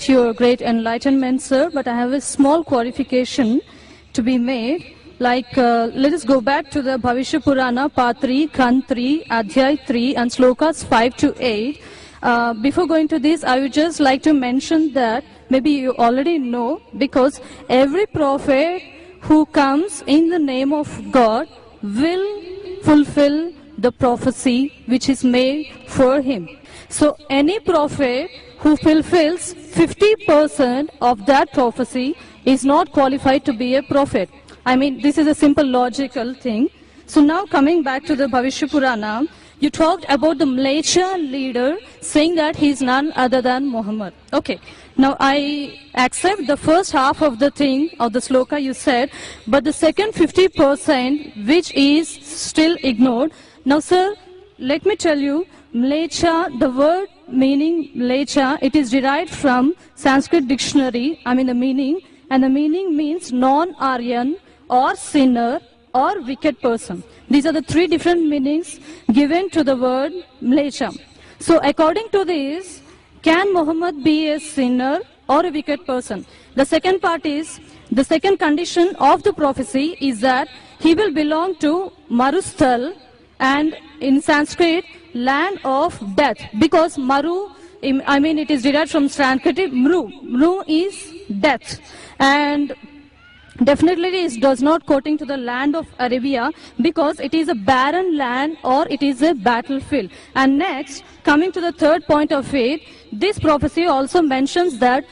appreciate your great enlightenment, sir, but I have a small clarification to be made. Like, let us go back to the Bhavishya Purana, Part 3, Khand 3, Adhyay 3, and Slokas 5 to 8. Before going to this, I would just like to mention that maybe you already know, because every prophet who comes in the name of God will fulfill the prophecy which is made for him. So any prophet who fulfills 50% of that prophecy is not qualified to be a prophet. I mean, this is a simple logical thing. So now coming back to the Bhavishya Purana, you talked about the Malaysia leader saying that he is none other than Muhammad. Okay, now I accept the first half of the thing, of the sloka you said, but the second 50% which is still ignored. Now sir, let me tell you, Malaysia, the word meaning Malaysia, it is derived from Sanskrit dictionary, I mean the meaning, and the meaning means non-Aryan or sinner or wicked person. These are the three different meanings given to the word Malaysia. So according to this, can Muhammad be a sinner or a wicked person? The second part is, the second condition of the prophecy is that he will belong to Marusthal, and in Sanskrit, land of death, because Maru, I mean it is derived from Sanskrit, Mru. Mru is death. And definitely it does not quoting to the land of Arabia, because it is a barren land or it is a battlefield. And next, coming to the third point of it, this prophecy also mentions that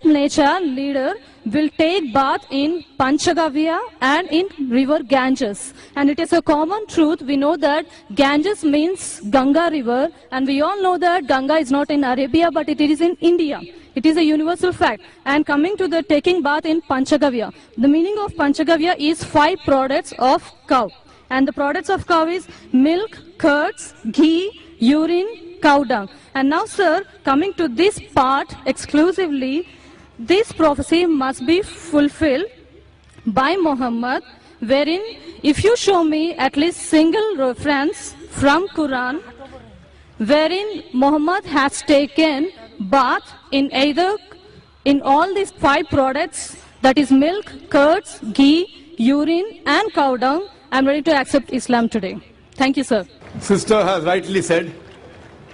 Malaysia leader will take bath in Panchagavya and in river Ganges. And it is a common truth, we know that Ganges means Ganga river, and we all know that Ganga is not in Arabia but it is in India. It is a universal fact. And coming to the taking bath in Panchagavya, the meaning of Panchagavya is 5 products of cow. And the products of cow is milk, curds, ghee, urine, cow dung. And now sir, coming to this part exclusively, this prophecy must be fulfilled by Muhammad, wherein if you show me at least single reference from Quran, wherein Muhammad has taken bath in either, in all these 5 products, that is milk, curds, ghee, urine and cow dung, I am ready to accept Islam today. Thank you, sir. Sister has rightly said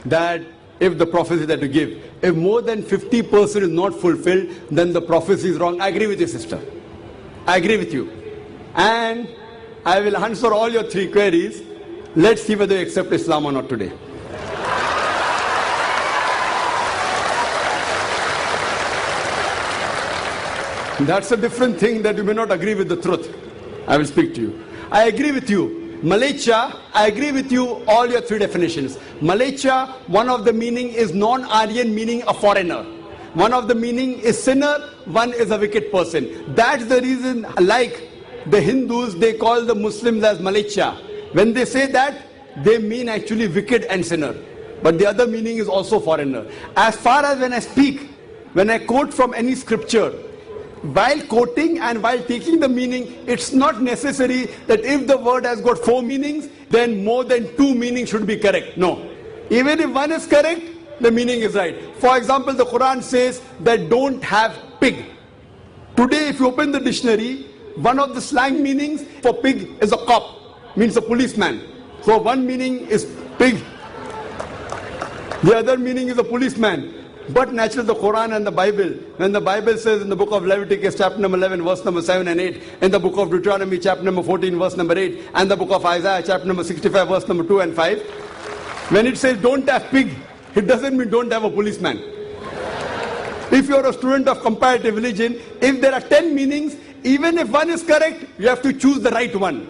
that if the prophecy that you give, if more than 50% is not fulfilled, then the prophecy is wrong. I agree with you, sister. I agree with you. And I will answer all your 3 queries. Let's see whether you accept Islam or not today. That's a different thing, that you may not agree with the truth. I will speak to you. I agree with you. Malaysia, I agree with you, all your 3 definitions. Malaysia, one of the meaning is non-Aryan, meaning a foreigner. One of the meaning is sinner, one is a wicked person. That's the reason, like the Hindus, they call the Muslims as Malaysia. When they say that, they mean actually wicked and sinner. But the other meaning is also foreigner. As far as when I speak, when I quote from any scripture, while quoting and while taking the meaning, it's not necessary that if the word has got 4 meanings, then more than 2 meanings should be correct. No. Even if one is correct, the meaning is right. For example, the Quran says that don't have pig. Today, if you open the dictionary, one of the slang meanings for pig is a cop, means a policeman. So one meaning is pig, the other meaning is a policeman. But naturally the Quran and the Bible, when the Bible says in the book of Leviticus chapter number 11 verse number 7 and 8, in the book of Deuteronomy chapter number 14 verse number 8, and the book of Isaiah chapter number 65 verse number 2 and 5, when it says don't have pig, it doesn't mean don't have a policeman. If you are a student of comparative religion, if there are 10 meanings, even if one is correct, you have to choose the right one.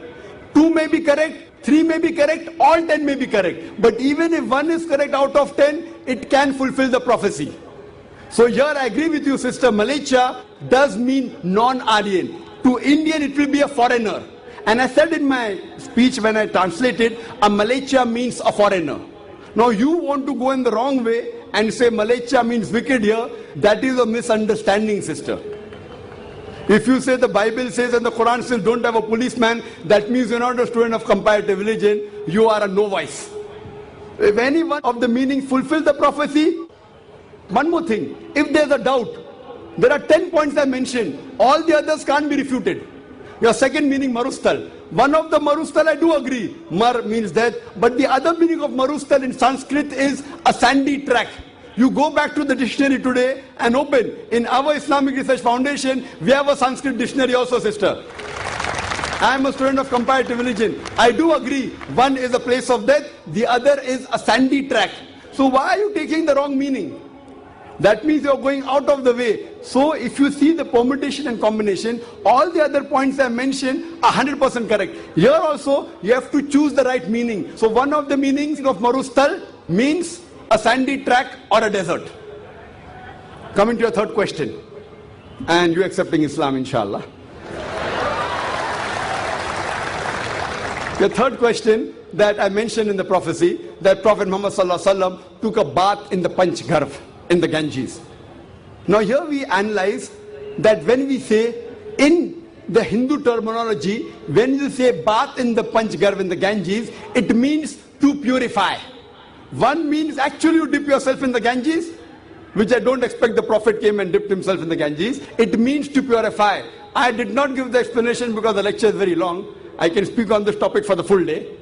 2 may be correct, 3 may be correct, all 10 may be correct. But even if one is correct out of 10, it can fulfill the prophecy. So here I agree with you, sister. Malaysia does mean non-Aryan. To Indian it will be a foreigner. And I said in my speech when I translated, a Malaysia means a foreigner. Now you want to go in the wrong way and say Malaysia means wicked here. That is a misunderstanding, sister. If you say the Bible says and the Quran says don't have a policeman, that means you're not a student of comparative religion, you are a novice. If any one of the meanings fulfill the prophecy, One more thing, if there's a doubt, there are 10 points I mentioned. All the others can't be refuted. Your second meaning, marustal. One of the marustal I do agree. Mar means death. But the other meaning of marustal in Sanskrit is a sandy track. You go back to the dictionary today and open. In our Islamic Research Foundation, we have a Sanskrit dictionary also, sister. I am a student of comparative religion. I do agree. One is a place of death. The other is a sandy track. So why are you taking the wrong meaning? That means you are going out of the way. So if you see the permutation and combination, all the other points I mentioned are 100% correct. Here also, you have to choose the right meaning. So one of the meanings of marustal means a sandy track or a desert. Coming to your third question. And you accepting Islam, inshallah. The third question that I mentioned in the prophecy, that Prophet Muhammad Sallallahu Alaihi Wasallam took a bath in the Panch Garv, in the Ganges. Now here we analyze that when we say, in the Hindu terminology, when you say bath in the Panch Garv, in the Ganges, it means to purify. One means actually you dip yourself in the Ganges, which I don't expect the Prophet came and dipped himself in the Ganges. It means to purify. I did not give the explanation because the lecture is very long. I can speak on this topic for the full day.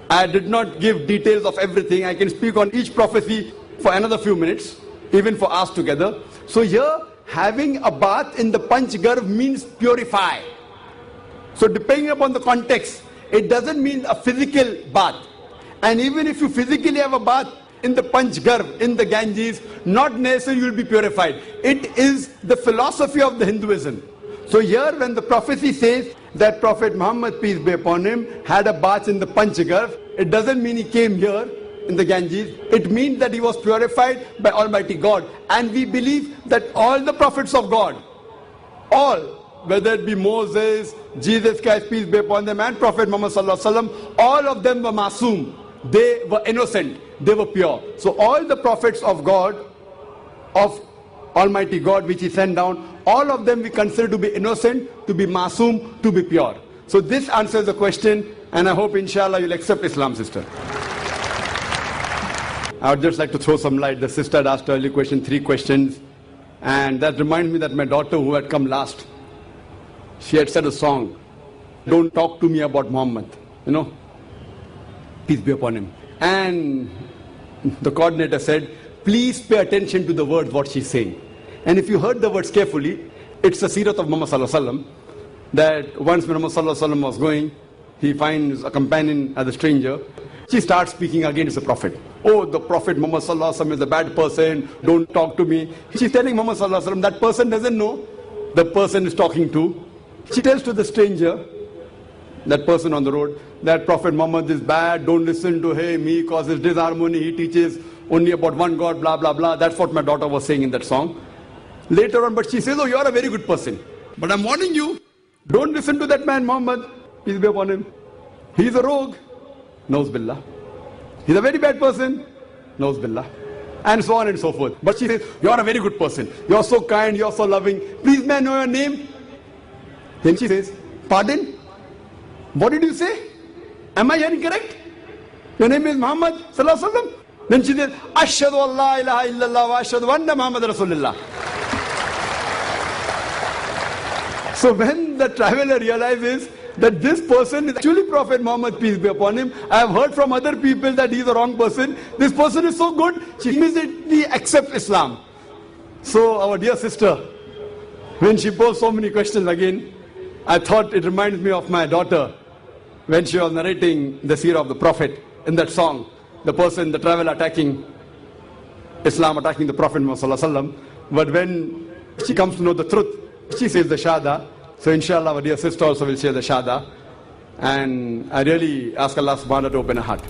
I did not give details of everything. I can speak on each prophecy for another few minutes, even for us together. So here, having a bath in the Panch Garv means purify. So depending upon the context, it doesn't mean a physical bath. And even if you physically have a bath in the Panch Garv, in the Ganges, not necessarily you will be purified. It is the philosophy of the Hinduism. So here when the prophecy says that Prophet Muhammad, peace be upon him, had a bath in the Panch Garv, it doesn't mean he came here in the Ganges. It means that he was purified by Almighty God. And we believe that all the prophets of God, all, whether it be Moses, Jesus Christ, peace be upon them, and Prophet Muhammad Sallallahu Alaihi Wasallam, all of them were masoom. They were innocent. They were pure. So all the prophets of God, of Almighty God, which he sent down, all of them we consider to be innocent, to be masoom, to be pure. So this answers the question, and I hope inshallah you'll accept Islam, sister. I would just like to throw some light. The sister had asked earlier question, 3 questions, and that reminds me that my daughter who had come last, she had said a song, "Don't talk to me about Muhammad," you know, peace be upon him. And the coordinator said, please pay attention to the words, what she's saying. And if you heard the words carefully, it's the Sirat of Muhammad Sallallahu Alaihi Wasallam, that once Muhammad Sallallahu Alaihi Wasallam was going, he finds a companion as a stranger. She starts speaking against the Prophet. Oh, the Prophet Muhammad Sallallahu Alaihi Wasallam is a bad person, don't talk to me. She's telling Muhammad Sallallahu Alaihi Wasallam, that person doesn't know the person is talking to. She tells to the stranger, that person on the road, that Prophet Muhammad is bad, don't listen to him, he causes disharmony, he teaches only about one God, blah, blah, blah. That's what my daughter was saying in that song. Later on, but she says, oh, you're a very good person. But I'm warning you, don't listen to that man Muhammad, peace be upon him. He's a rogue, Nauz Billah. He's a very bad person, Nauz Billah. And so on and so forth. But she says, you're a very good person. You're so kind, you're so loving. Please may I know your name? Then she says, pardon? What did you say? Am I hearing correct? Your name is Muhammad Sallallahu Alaihi Wasallam? Then she says, Ashhadu an la ilaha illallah wa ashhadu anna Muhammad Rasulullah. So when the traveler realizes that this person is actually Prophet Muhammad, peace be upon him, I have heard from other people that he is the wrong person, this person is so good, she immediately accepts Islam. So our dear sister, when she posed so many questions again, I thought it reminds me of my daughter when she was narrating the seerah of the Prophet in that song. The person, the traveler attacking Islam, attacking the Prophet Muhammad. But when she comes to know the truth, she says the Shahada. So inshallah our dear sister also will share the Shahada. And I really ask Allah subhanahu wa ta'ala to open her heart.